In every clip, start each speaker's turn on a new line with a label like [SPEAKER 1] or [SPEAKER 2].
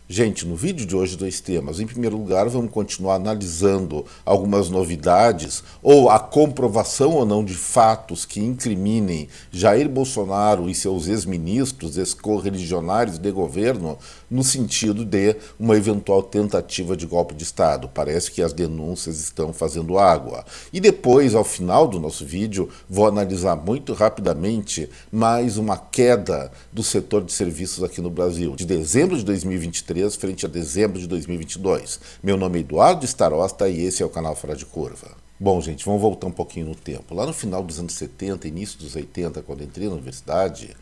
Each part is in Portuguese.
[SPEAKER 1] Gente, no vídeo de hoje, dois temas. Em primeiro lugar, vamos continuar analisando algumas novidades ou a comprovação ou não de fatos que incriminem Jair Bolsonaro e seus ex-ministros, ex-correligionários de governo, no sentido de uma eventual tentativa de golpe de Estado. Parece que as denúncias estão fazendo água. E depois, ao final do nosso vídeo, vou analisar muito rapidamente mais uma queda do setor de serviços aqui no Brasil, de dezembro de 2023 frente a dezembro de 2022. Meu nome é Eduardo Starosta e esse é o canal Fora de Curva. Bom, gente, vamos voltar um pouquinho no tempo. Lá no final dos anos 70, início dos 80, quando entrei na universidade,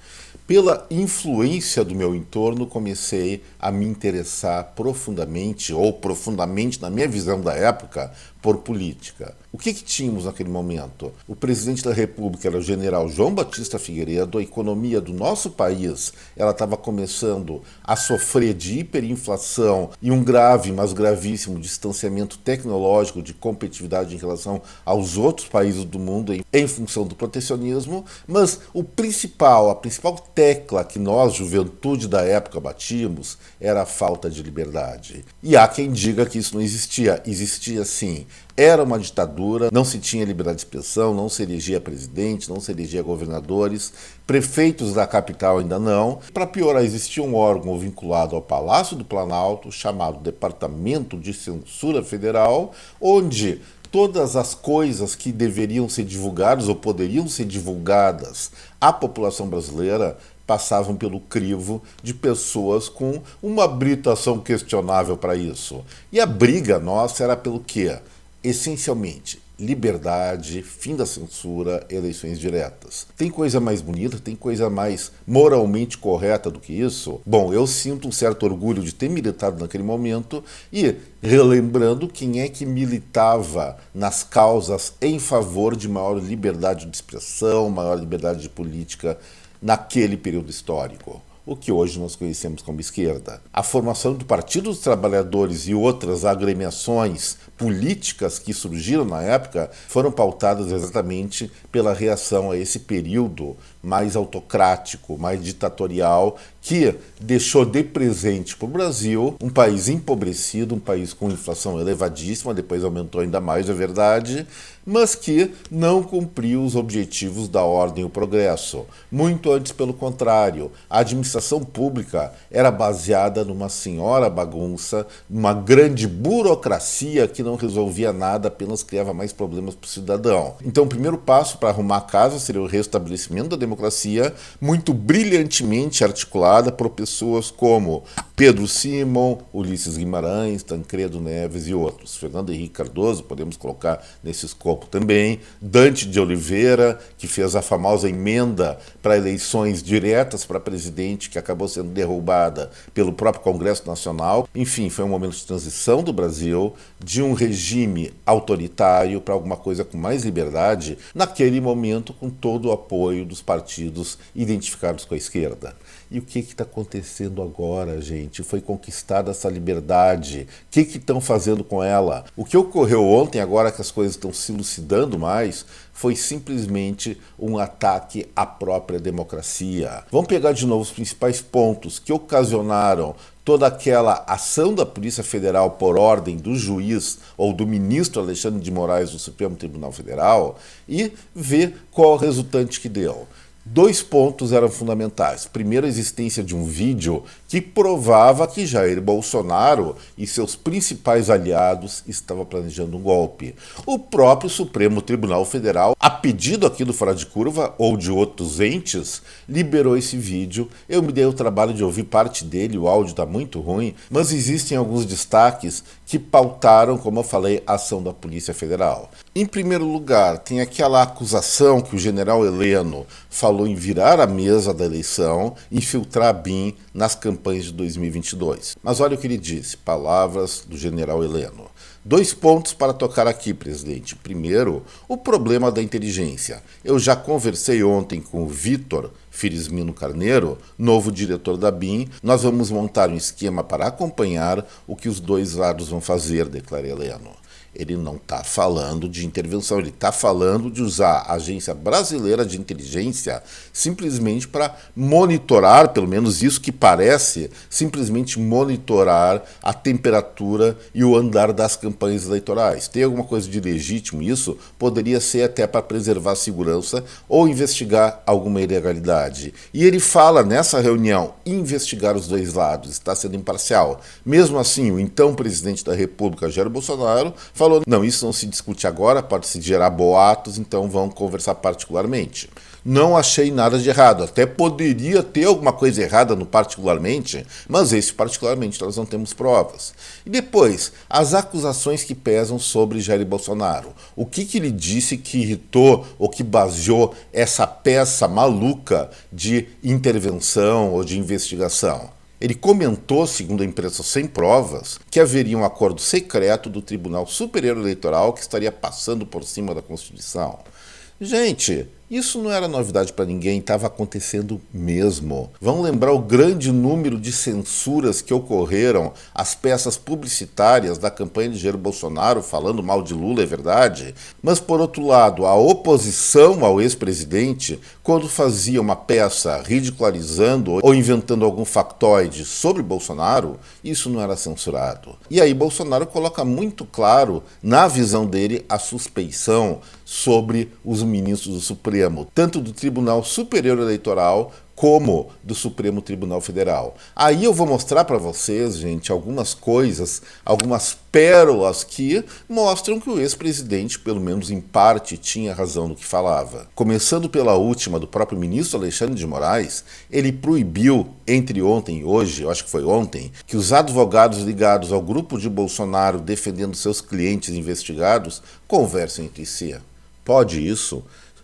[SPEAKER 1] pela influência do meu entorno, comecei a me interessar profundamente, ou profundamente na minha visão da época, por política. O que tínhamos naquele momento? O presidente da República era o general João Batista Figueiredo, a economia do nosso país ela estava começando a sofrer de hiperinflação e um grave, mas gravíssimo distanciamento tecnológico de competitividade em relação aos outros países do mundo em função do protecionismo, mas a principal tecla que nós, juventude da época, batíamos era a falta de liberdade. E há quem diga que isso não existia. Existia sim. Era uma ditadura, não se tinha liberdade de expressão, não se elegia presidente, não se elegia governadores, prefeitos da capital ainda não. Para piorar, existia um órgão vinculado ao Palácio do Planalto, chamado Departamento de Censura Federal, onde todas as coisas que deveriam ser divulgadas ou poderiam ser divulgadas à população brasileira passavam pelo crivo de pessoas com uma habilitação questionável para isso. E a briga nossa era pelo quê? Essencialmente, liberdade, fim da censura, eleições diretas. Tem coisa mais bonita, tem coisa mais moralmente correta do que isso? Bom, eu sinto um certo orgulho de ter militado naquele momento e relembrando quem é que militava nas causas em favor de maior liberdade de expressão, maior liberdade de política naquele período histórico. O que hoje nós conhecemos como esquerda. A formação do Partido dos Trabalhadores e outras agremiações políticas que surgiram na época foram pautadas exatamente pela reação a esse período mais autocrático, mais ditatorial, que deixou de presente para o Brasil um país empobrecido, um país com inflação elevadíssima, depois aumentou ainda mais, é verdade, mas que não cumpriu os objetivos da ordem e o progresso. Muito antes, pelo contrário, a administração pública era baseada numa senhora bagunça, numa grande burocracia que não resolvia nada, apenas criava mais problemas para o cidadão. Então, o primeiro passo para arrumar a casa seria o restabelecimento da democracia, muito brilhantemente articulada por pessoas como Pedro Simon, Ulisses Guimarães, Tancredo Neves e outros. Fernando Henrique Cardoso, podemos colocar nesse escopo também. Dante de Oliveira, que fez a famosa emenda para eleições diretas para presidente, que acabou sendo derrubada pelo próprio Congresso Nacional. Enfim, foi um momento de transição do Brasil, de um regime autoritário para alguma coisa com mais liberdade, naquele momento com todo o apoio dos partidos identificados com a esquerda. E o que está acontecendo agora, gente? Foi conquistada essa liberdade. O que estão fazendo com ela? O que ocorreu ontem, agora que as coisas estão se elucidando mais, foi simplesmente um ataque à própria democracia. Vamos pegar de novo os principais pontos que ocasionaram toda aquela ação da Polícia Federal por ordem do juiz ou do ministro Alexandre de Moraes do Supremo Tribunal Federal e ver qual o resultante que deu. Dois pontos eram fundamentais. Primeiro, a existência de um vídeo que provava que Jair Bolsonaro e seus principais aliados estavam planejando um golpe. O próprio Supremo Tribunal Federal, a pedido aqui do Fora de Curva ou de outros entes, liberou esse vídeo. Eu me dei o trabalho de ouvir parte dele, o áudio está muito ruim, mas existem alguns destaques que pautaram, como eu falei, a ação da Polícia Federal. Em primeiro lugar, tem aquela acusação que o general Heleno falou em virar a mesa da eleição, infiltrar a BIM nas campanhas de 2022. Mas olha o que ele disse, palavras do general Heleno. 2 pontos para tocar aqui, presidente. Primeiro, o problema da inteligência. Eu já conversei ontem com o Vitor Firismino Carneiro, novo diretor da BIM. Nós vamos montar um esquema para acompanhar o que os dois lados vão fazer, declara Heleno. Ele não está falando de intervenção, ele está falando de usar a Agência Brasileira de Inteligência simplesmente para monitorar, pelo menos isso que parece, simplesmente monitorar a temperatura e o andar das campanhas eleitorais. Tem alguma coisa de legítimo isso? Poderia ser até para preservar a segurança ou investigar alguma ilegalidade. E ele fala nessa reunião, investigar os dois lados, está sendo imparcial. Mesmo assim, o então presidente da República, Jair Bolsonaro, falou, não, isso não se discute agora, pode se gerar boatos, então vamos conversar particularmente. Não achei nada de errado, até poderia ter alguma coisa errada no particularmente, mas esse particularmente nós não temos provas. E depois, as acusações que pesam sobre Jair Bolsonaro. O que ele disse que irritou ou que baseou essa peça maluca de intervenção ou de investigação? Ele comentou, segundo a imprensa sem provas, que haveria um acordo secreto do Tribunal Superior Eleitoral que estaria passando por cima da Constituição. Gente, isso não era novidade para ninguém, estava acontecendo mesmo. Vamos lembrar o grande número de censuras que ocorreram às peças publicitárias da campanha de Jair Bolsonaro, falando mal de Lula, é verdade. Mas, por outro lado, a oposição ao ex-presidente, quando fazia uma peça ridicularizando ou inventando algum factoide sobre Bolsonaro, isso não era censurado. E aí Bolsonaro coloca muito claro, na visão dele, a suspeição sobre os ministros do Supremo, tanto do Tribunal Superior Eleitoral como do Supremo Tribunal Federal. Aí eu vou mostrar para vocês, gente, algumas coisas, algumas pérolas que mostram que o ex-presidente, pelo menos em parte, tinha razão no que falava. Começando pela última, do próprio ministro Alexandre de Moraes, ele proibiu, entre ontem e hoje, eu acho que foi ontem, que os advogados ligados ao grupo de Bolsonaro defendendo seus clientes investigados conversem entre si. Pode isso?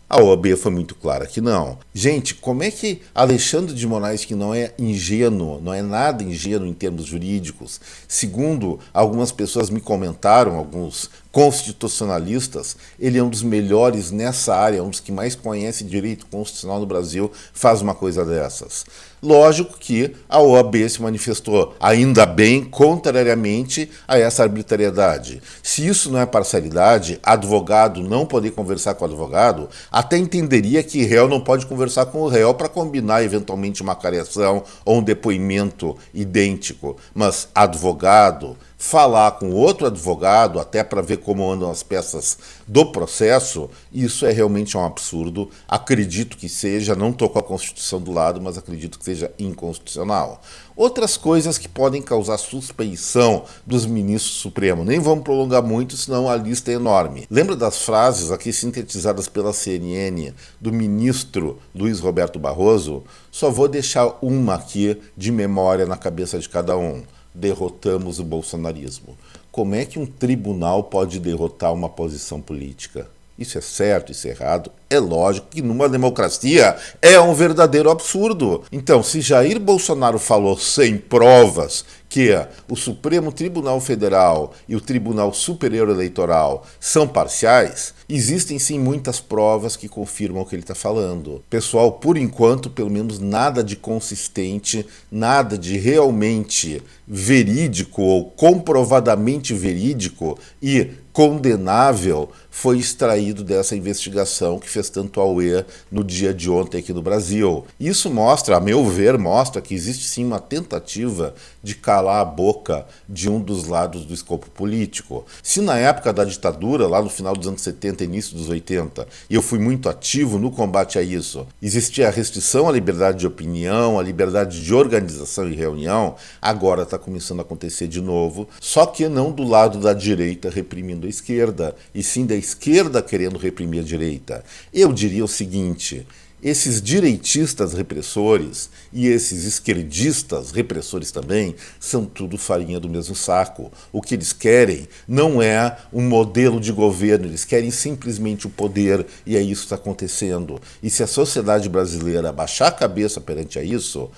[SPEAKER 1] A OAB foi muito clara que não. Gente, como é que Alexandre de Moraes, que não é ingênuo, não é nada ingênuo em termos jurídicos, segundo algumas pessoas me comentaram, alguns constitucionalistas, ele é um dos melhores nessa área, um dos que mais conhece direito constitucional no Brasil, faz uma coisa dessas. Lógico que a OAB se manifestou, ainda bem, contrariamente a essa arbitrariedade. Se isso não é parcialidade, advogado não poder conversar com o advogado, até entenderia que réu não pode conversar com o réu para combinar eventualmente uma cariação ou um depoimento idêntico. Mas advogado, falar com outro advogado, até para ver como andam as peças do processo, isso é realmente um absurdo. Acredito que seja, não estou com a Constituição do lado, mas acredito que seja inconstitucional. Outras coisas que podem causar suspeição dos ministros do Supremo. Nem vamos prolongar muito, senão a lista é enorme. Lembra das frases aqui sintetizadas pela CNN do ministro Luiz Roberto Barroso? Só vou deixar uma aqui de memória na cabeça de cada um. Derrotamos o bolsonarismo. Como é que um tribunal pode derrotar uma posição política? Isso é certo, isso é errado? É lógico que numa democracia é um verdadeiro absurdo. Então, se Jair Bolsonaro falou sem provas que o Supremo Tribunal Federal e o Tribunal Superior Eleitoral são parciais, existem sim muitas provas que confirmam o que ele está falando. Pessoal, por enquanto, pelo menos nada de consistente, nada de realmente verídico ou comprovadamente verídico e condenável foi extraído dessa investigação que fez tanto auê no dia de ontem aqui no Brasil. Isso mostra, a meu ver, mostra que existe sim uma tentativa de calar a boca de um dos lados do escopo político. Se na época da ditadura, lá no final dos anos 70 e início dos 80, e eu fui muito ativo no combate a isso, existia a restrição à liberdade de opinião, à liberdade de organização e reunião, agora está começando a acontecer de novo, só que não do lado da direita reprimindo a esquerda, e sim da esquerda querendo reprimir a direita. Eu diria o seguinte: esses direitistas repressores e esses esquerdistas repressores também são tudo farinha do mesmo saco. O que eles querem não é um modelo de governo, eles querem simplesmente o poder, e é isso que está acontecendo. E se a sociedade brasileira baixar a cabeça perante a isso,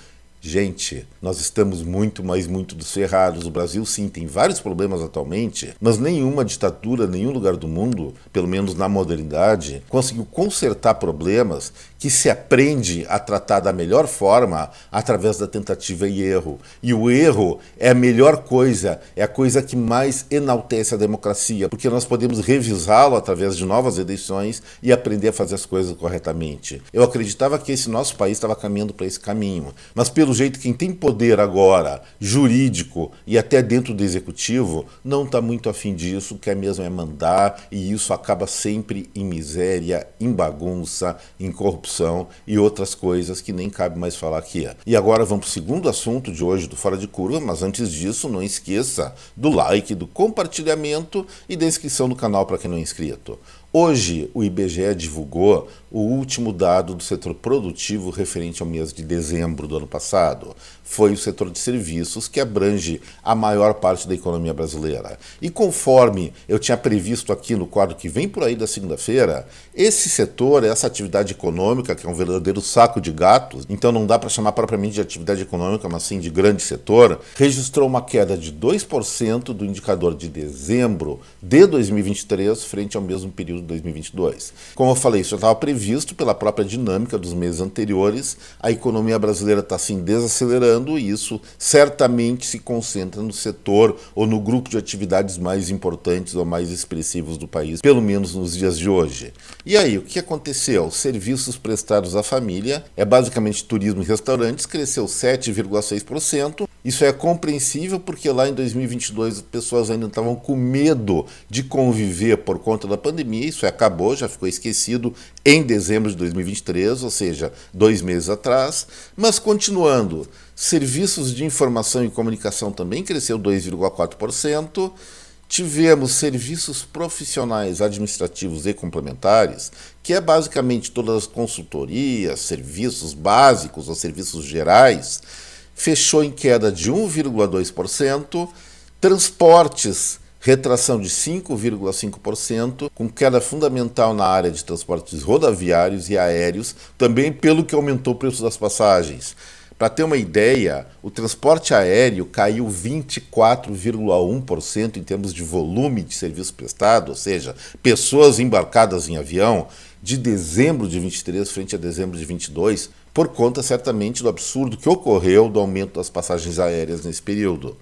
[SPEAKER 1] gente, nós estamos muito, mas muito desferrados. O Brasil, sim, tem vários problemas atualmente, mas nenhuma ditadura, nenhum lugar do mundo, pelo menos na modernidade, conseguiu consertar problemas que se aprende a tratar da melhor forma através da tentativa e erro. E o erro é a melhor coisa, é a coisa que mais enaltece a democracia, porque nós podemos revisá-lo através de novas eleições e aprender a fazer as coisas corretamente. Eu acreditava que esse nosso país estava caminhando para esse caminho, mas pelo jeito quem tem poder agora, jurídico e até dentro do executivo, não está muito afim disso, quer mesmo é mandar, e isso acaba sempre em miséria, em bagunça, em corrupção e outras coisas que nem cabe mais falar aqui. E agora vamos para o segundo assunto de hoje do Fora de Curva, mas antes disso não esqueça do like, do compartilhamento e da inscrição no canal para quem não é inscrito. Hoje, o IBGE divulgou o último dado do setor produtivo referente ao mês de dezembro do ano passado. Foi o setor de serviços que abrange a maior parte da economia brasileira. E conforme eu tinha previsto aqui no quadro que vem por aí da segunda-feira, esse setor, essa atividade econômica, que é um verdadeiro saco de gatos, então não dá para chamar propriamente de atividade econômica, mas sim de grande setor, registrou uma queda de 2% do indicador de dezembro de 2023 frente ao mesmo período de 2022. Como eu falei, isso já estava previsto pela própria dinâmica dos meses anteriores. A economia brasileira está se desacelerando e isso certamente se concentra no setor ou no grupo de atividades mais importantes ou mais expressivos do país, pelo menos nos dias de hoje. E aí, o que aconteceu? Serviços prestados à família, basicamente turismo e restaurantes, cresceu 7,6%. Isso é compreensível porque lá em 2022 as pessoas ainda estavam com medo de conviver por conta da pandemia. Isso acabou, já ficou esquecido em dezembro de 2023, ou seja, 2 meses atrás. Mas continuando, serviços de informação e comunicação também cresceu 2,4%. Tivemos serviços profissionais administrativos e complementares, que é basicamente todas as consultorias, serviços básicos ou serviços gerais, fechou em queda de 1,2%, transportes, retração de 5,5%, com queda fundamental na área de transportes rodoviários e aéreos, também pelo que aumentou o preço das passagens. Para ter uma ideia, o transporte aéreo caiu 24,1% em termos de volume de serviço prestado, ou seja, pessoas embarcadas em avião, de dezembro de 23 frente a dezembro de 22, por conta certamente do absurdo que ocorreu do aumento das passagens aéreas nesse período.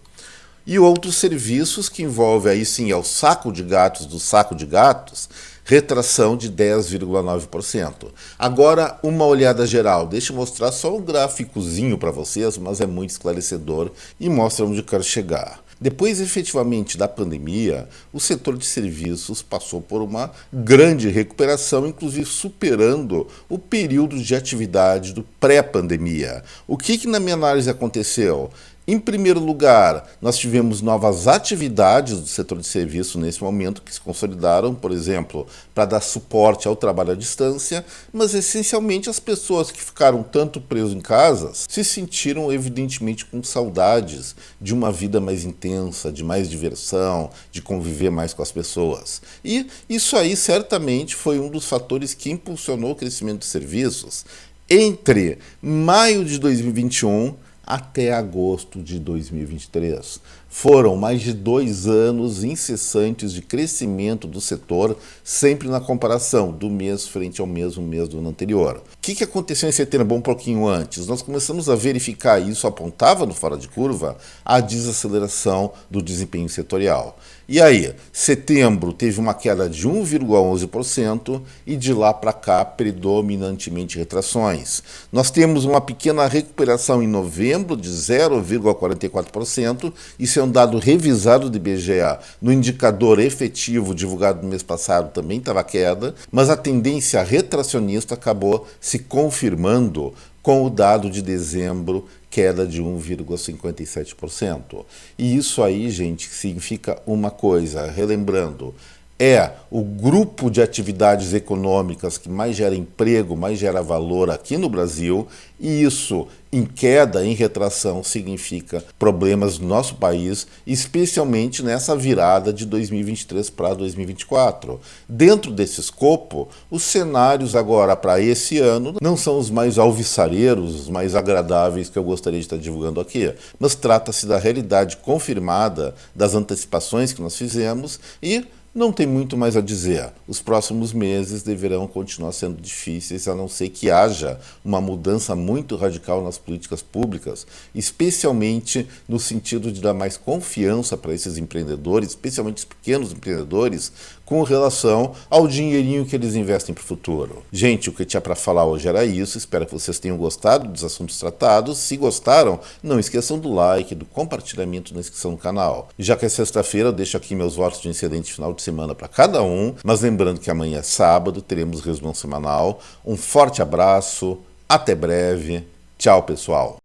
[SPEAKER 1] E outros serviços que envolvem aí sim é o saco de gatos do saco de gatos, retração de 10,9%. Agora, uma olhada geral. Deixa eu mostrar só um gráficozinho para vocês, mas é muito esclarecedor e mostra onde eu quero chegar. Depois, efetivamente, da pandemia, o setor de serviços passou por uma grande recuperação, inclusive superando o período de atividade do pré-pandemia. O que na minha análise aconteceu? Em primeiro lugar, nós tivemos novas atividades do setor de serviço nesse momento que se consolidaram, por exemplo, para dar suporte ao trabalho à distância, mas essencialmente as pessoas que ficaram tanto presas em casas se sentiram evidentemente com saudades de uma vida mais intensa, de mais diversão, de conviver mais com as pessoas. E isso aí certamente foi um dos fatores que impulsionou o crescimento de serviços entre maio de 2021 até agosto de 2023. Foram mais de 2 anos incessantes de crescimento do setor, sempre na comparação do mês frente ao mesmo mês do ano anterior. O que aconteceu em setembro, um pouquinho antes? Nós começamos a verificar, e isso apontava no fora de curva, a desaceleração do desempenho setorial. E aí, setembro teve uma queda de 1,11% e de lá para cá predominantemente retrações. Nós temos uma pequena recuperação em novembro de 0,44%, isso é um dado revisado do IBGE. No indicador efetivo divulgado no mês passado também estava queda, mas a tendência retracionista acabou se confirmando com o dado de dezembro, queda de 1,57%. E isso aí, gente, significa uma coisa, relembrando, é o grupo de atividades econômicas que mais gera emprego, mais gera valor aqui no Brasil, e isso em queda, em retração, significa problemas no nosso país, especialmente nessa virada de 2023 para 2024. Dentro desse escopo, os cenários agora para esse ano não são os mais alvissareiros, os mais agradáveis que eu gostaria de estar divulgando aqui, mas trata-se da realidade confirmada das antecipações que nós fizemos e Não tem muito mais a dizer. Os próximos meses deverão continuar sendo difíceis, a não ser que haja uma mudança muito radical nas políticas públicas, especialmente no sentido de dar mais confiança para esses empreendedores, especialmente os pequenos empreendedores, com relação ao dinheirinho que eles investem para o futuro. Gente, o que eu tinha para falar hoje era isso. Espero que vocês tenham gostado dos assuntos tratados. Se gostaram, não esqueçam do like, do compartilhamento na inscrição no canal. Já que é sexta-feira, eu deixo aqui meus votos de excelente final de semana para cada um, mas lembrando que amanhã é sábado, teremos resumão semanal. Um forte abraço, até breve, tchau pessoal!